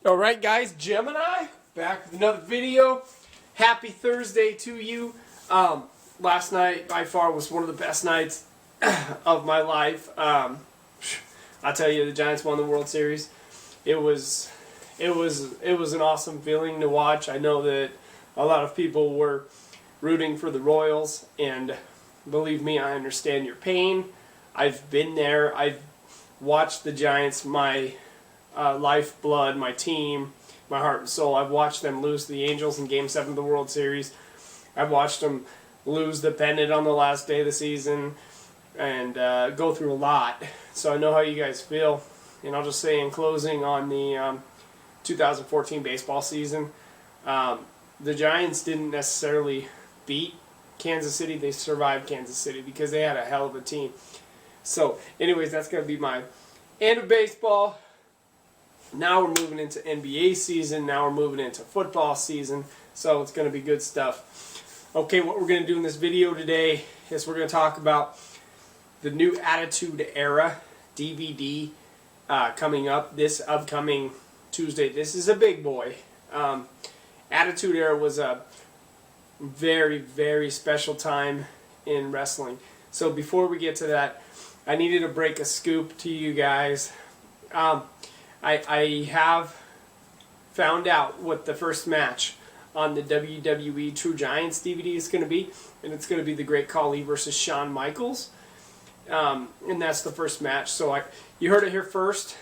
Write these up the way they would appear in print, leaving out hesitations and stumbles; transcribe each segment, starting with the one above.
Alright guys, Gemini, back with another video. Happy Thursday to you. Last night by far was one of the best nights of my life. I tell you, the Giants won the World Series. It was an awesome feeling to watch. I know that a lot of people were rooting for the Royals, and believe me, I understand your pain. I've been there. I've watched the Giants, my lifeblood, my team, my heart and soul. I've watched them lose to the Angels in Game 7 of the World Series. I've watched them lose the pennant on the last day of the season and go through a lot. So I know how you guys feel. And I'll just say in closing on the 2014 baseball season, the Giants didn't necessarily beat Kansas City. They survived Kansas City because they had a hell of a team. So anyways, that's going to be my end of baseball. Now we're moving into NBA season. Now we're moving into football season. So it's going to be good stuff. Okay, what we're going to do in this video today is we're going to talk about the new Attitude Era DVD coming up this upcoming Tuesday. This is a big boy. Attitude Era was a very, very special time in wrestling. So before we get to that, I needed to break a scoop to you guys. I have found out what the first match on the WWE True Giants DVD is going to be, and it's going to be the Great Khali versus Shawn Michaels, and that's the first match. So you heard it here first.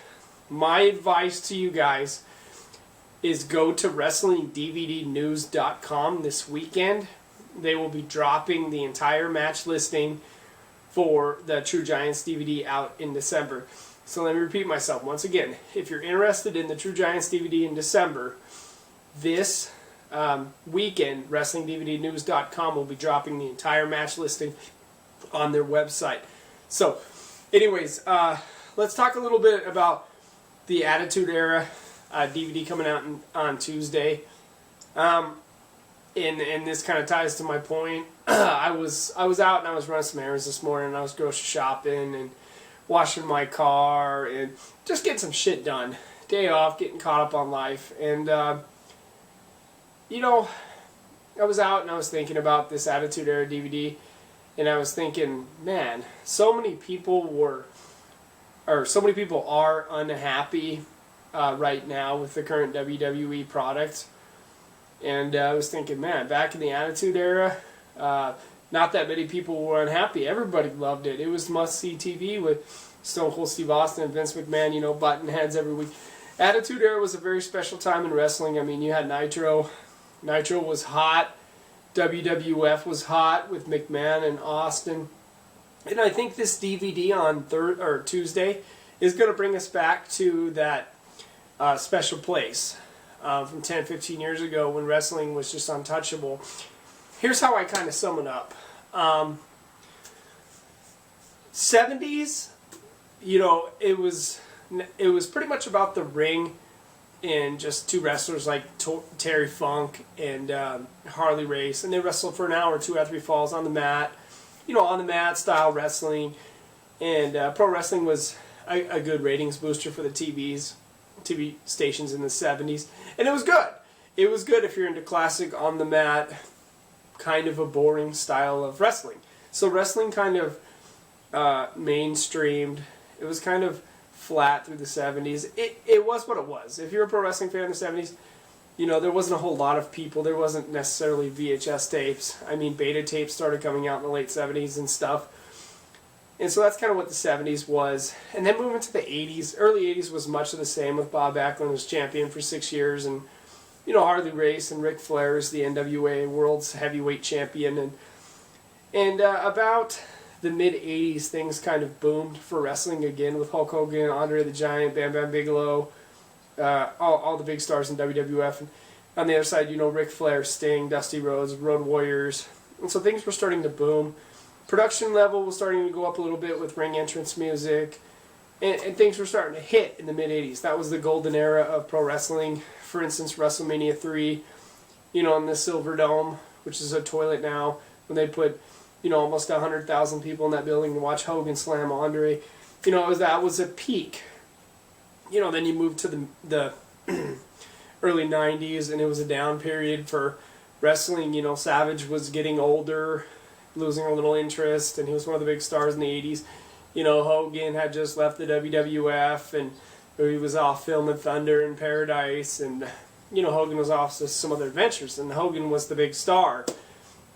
My advice to you guys is go to WrestlingDVDnews.com this weekend. They will be dropping the entire match listing for the True Giants DVD out in December. So let me repeat myself once again. If you're interested in the True Giants DVD in December, this weekend, WrestlingDVDnews.com will be dropping the entire match listing on their website. So, anyways, let's talk a little bit about the Attitude Era DVD coming out on Tuesday. And this kind of ties to my point. I was out and I was running some errands this morning, and I was grocery shopping and washing my car and just getting some shit done. Day off, getting caught up on life. And, you know, I was out and I was thinking about this Attitude Era DVD, and I was thinking, man, so many people are unhappy right now with the current WWE product. And I was thinking, man, back in the Attitude Era, not that many people were unhappy. Everybody loved it. It was must-see TV with Stone Cold Steve Austin and Vince McMahon, you know, button heads every week. Attitude Era was a very special time in wrestling. I mean, you had Nitro. Nitro was hot. WWF was hot with McMahon and Austin. And I think this DVD on Tuesday is going to bring us back to that special place from 10, 15 years ago when wrestling was just untouchable. Here's how I kind of sum it up. 70s, you know, it was pretty much about the ring and just two wrestlers like Terry Funk and Harley Race, and they wrestled for an hour, 2 or 3 falls on the mat, you know, on the mat style wrestling. And pro wrestling was a good ratings booster for the TV stations in the 70s, and it was good. It was good if you're into classic on the mat, kind of a boring style of wrestling. So wrestling kind of mainstreamed. It was kind of flat through the 70s. It was what it was. If you're a pro wrestling fan in the 70s, you know, there wasn't a whole lot of people. There wasn't necessarily VHS tapes. I mean, beta tapes started coming out in the late 70s and stuff. And so that's kind of what the 70s was. And then moving to the 80s, early 80s was much of the same with Bob Backlund was champion for 6 years, and you know, Harley Race and Ric Flair is the NWA World's Heavyweight Champion. And about the mid-'80s, things kind of boomed for wrestling again with Hulk Hogan, Andre the Giant, Bam Bam Bigelow, all the big stars in WWF. And on the other side, you know, Ric Flair, Sting, Dusty Rhodes, Road Warriors. And so things were starting to boom. Production level was starting to go up a little bit with ring entrance music. And things were starting to hit in the mid-'80s. That was the golden era of pro wrestling. For instance, WrestleMania 3, you know, in the Silver Dome, which is a toilet now, when they put, you know, almost 100,000 people in that building to watch Hogan slam Andre. You know, that was a peak. You know, then you move to the early 90s, and it was a down period for wrestling. You know, Savage was getting older, losing a little interest, and he was one of the big stars in the 80s. You know, Hogan had just left the WWF, and he was off filming Thunder in Paradise, and, you know, Hogan was off to some other adventures, and Hogan was the big star.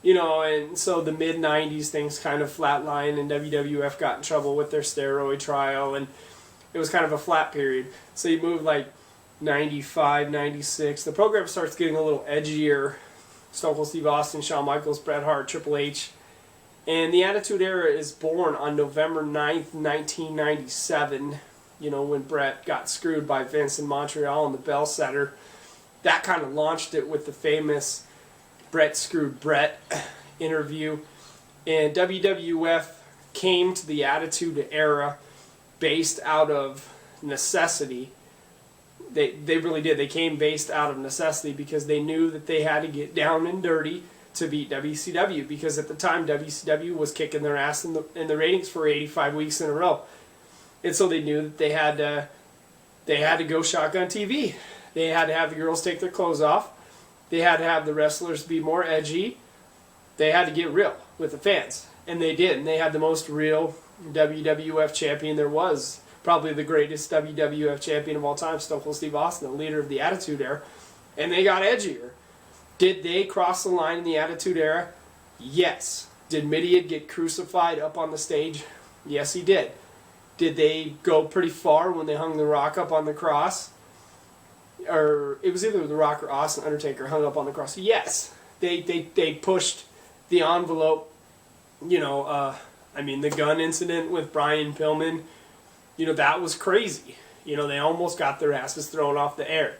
You know, and so the mid-90s things kind of flatlined, and WWF got in trouble with their steroid trial, and it was kind of a flat period. So you move like 95, 96, the program starts getting a little edgier. Stone Cold Steve Austin, Shawn Michaels, Bret Hart, Triple H. And the Attitude Era is born on November 9th, 1997, you know, when Bret got screwed by Vince in Montreal in the Bell Center. That kind of launched it with the famous Bret Screwed Bret interview. And WWF came to the Attitude Era based out of necessity. They really did. They came based out of necessity because they knew that they had to get down and dirty to beat WCW, because at the time WCW was kicking their ass in the ratings for 85 weeks in a row. And so they knew that they had to go shotgun TV. They had to have the girls take their clothes off. They had to have the wrestlers be more edgy. They had to get real with the fans. And they did. And they had the most real WWF champion there was. Probably the greatest WWF champion of all time, Stone Cold Steve Austin, the leader of the Attitude Era. And they got edgier. Did they cross the line in the Attitude Era? Yes. Did Mideon get crucified up on the stage? Yes, he did. Did they go pretty far when they hung The Rock up on the cross? Or it was either The Rock or Austin Undertaker hung up on the cross. Yes. They pushed the envelope. You know, I mean, the gun incident with Brian Pillman, you know, that was crazy. You know, they almost got their asses thrown off the air.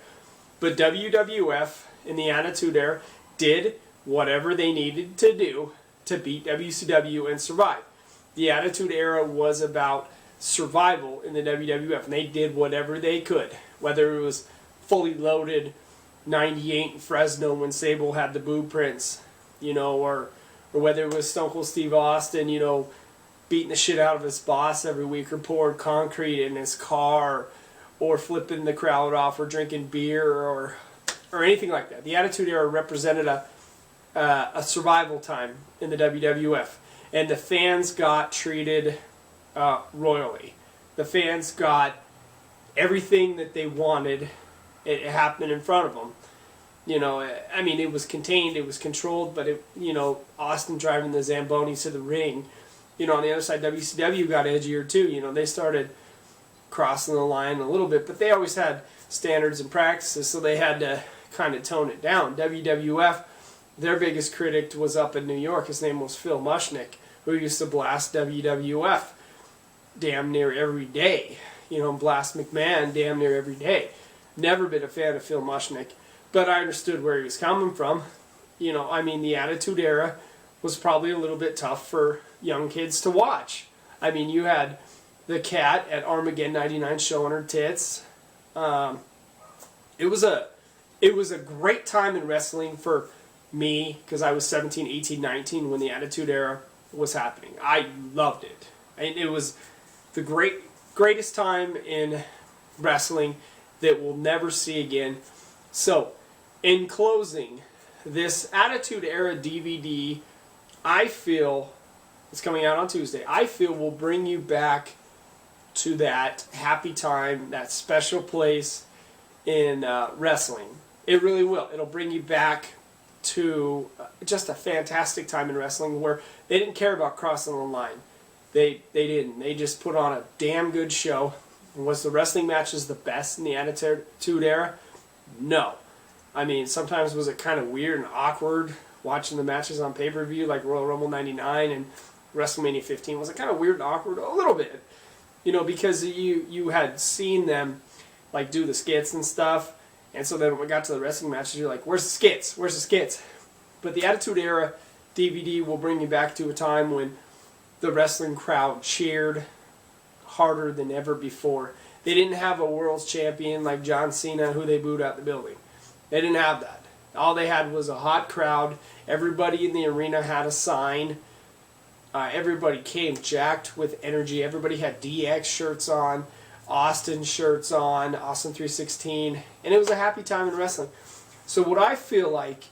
But WWF in the Attitude Era did whatever they needed to do to beat WCW and survive. The Attitude Era was about survival in the WWF, and they did whatever they could. Whether it was Fully Loaded 98 in Fresno when Sable had the boob prints, you know, or whether it was Stone Cold Steve Austin, you know, beating the shit out of his boss every week, or pouring concrete in his car, or flipping the crowd off, or drinking beer, or anything like that. The Attitude Era represented a survival time in the WWF, and the fans got treated royally. The fans got everything that they wanted. It happened in front of them. You know, I mean, it was contained, it was controlled, but it, you know, Austin driving the Zambonis to the ring. You know, on the other side, WCW got edgier too. You know, they started crossing the line a little bit, but they always had standards and practices, so they had to kind of tone it down. WWF, their biggest critic was up in New York. His name was Phil Mushnick, who used to blast WWF damn near every day. You know, blast McMahon damn near every day. Never been a fan of Phil Mushnick, but I understood where he was coming from. You know, I mean, the Attitude Era was probably a little bit tough for young kids to watch. I mean, you had the Cat at Armageddon 99 showing her tits. It was a great time in wrestling for me, because I was 17, 18, 19 when the Attitude Era was happening. I loved it. And it was the greatest time in wrestling that we'll never see again. So, in closing, this Attitude Era DVD, I feel, it's coming out on Tuesday, I feel will bring you back to that happy time, that special place in wrestling. It really will. It'll bring you back to just a fantastic time in wrestling where they didn't care about crossing the line. They didn't. They just put on a damn good show. Was the wrestling matches the best in the Attitude Era? No. I mean, sometimes was it kind of weird and awkward watching the matches on pay-per-view like Royal Rumble 99 and WrestleMania 15? Was it kind of weird and awkward? A little bit. You know, because you had seen them like do the skits and stuff, and so then when we got to the wrestling matches, you're like, where's the skits? Where's the skits? But the Attitude Era DVD will bring you back to a time when the wrestling crowd cheered harder than ever before. They didn't have a world's champion like John Cena who they booed out the building. They didn't have that. All they had was a hot crowd. Everybody in the arena had a sign. Everybody came jacked with energy. Everybody had DX shirts on. Austin shirts on, Austin 316, and it was a happy time in wrestling. So what I feel like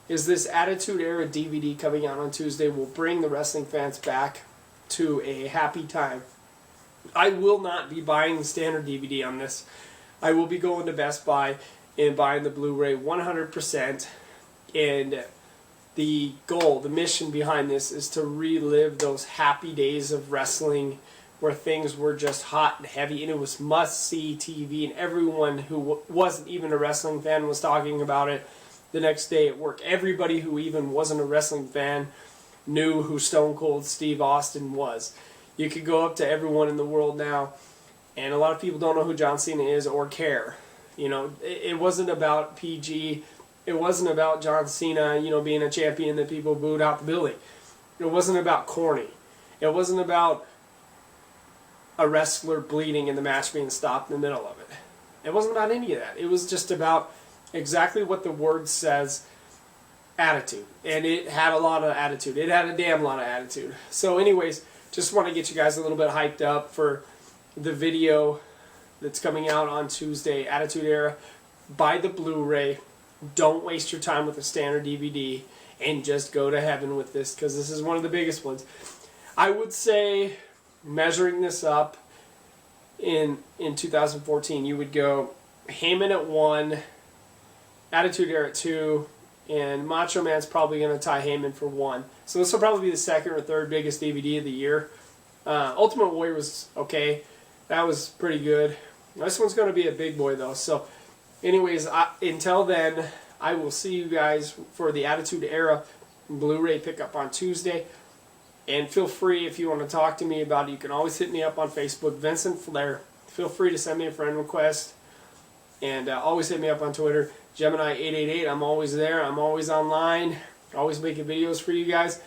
is this Attitude Era DVD coming out on Tuesday will bring the wrestling fans back to a happy time. I will not be buying the standard DVD on this. I will be going to Best Buy and buying the Blu-ray 100%. And the goal, the mission behind this is to relive those happy days of wrestling where things were just hot and heavy and it was must-see TV, and everyone who wasn't even a wrestling fan was talking about it the next day at work. Everybody who even wasn't a wrestling fan knew who Stone Cold Steve Austin was. You could go up to everyone in the world now, and a lot of people don't know who John Cena is or care. You know, it wasn't about PG. It wasn't about John Cena, you know, being a champion that people booed out the building. It wasn't about corny. It wasn't about a wrestler bleeding and the match being stopped in the middle of it. It wasn't about any of that. It was just about exactly what the word says, attitude. And it had a lot of attitude. It had a damn lot of attitude. So anyways, just want to get you guys a little bit hyped up for the video that's coming out on Tuesday, Attitude Era. Buy the Blu-ray. Don't waste your time with a standard DVD and just go to heaven with this, because this is one of the biggest ones. I would say, measuring this up in 2014, you would go Heyman at 1, Attitude Era at 2, and Macho Man's probably going to tie Heyman for 1. So this will probably be the second or third biggest DVD of the year. Ultimate Warrior was okay. That was pretty good. This one's going to be a big boy though. So anyways, until then, I will see you guys for the Attitude Era Blu-ray pickup on Tuesday. And feel free, if you want to talk to me about it, you can always hit me up on Facebook, Vincent Flair. Feel free to send me a friend request. And always hit me up on Twitter, Gemini888. I'm always there. I'm always online. Always making videos for you guys.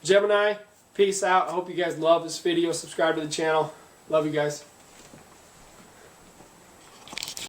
Gemini, peace out. I hope you guys love this video. Subscribe to the channel. Love you guys.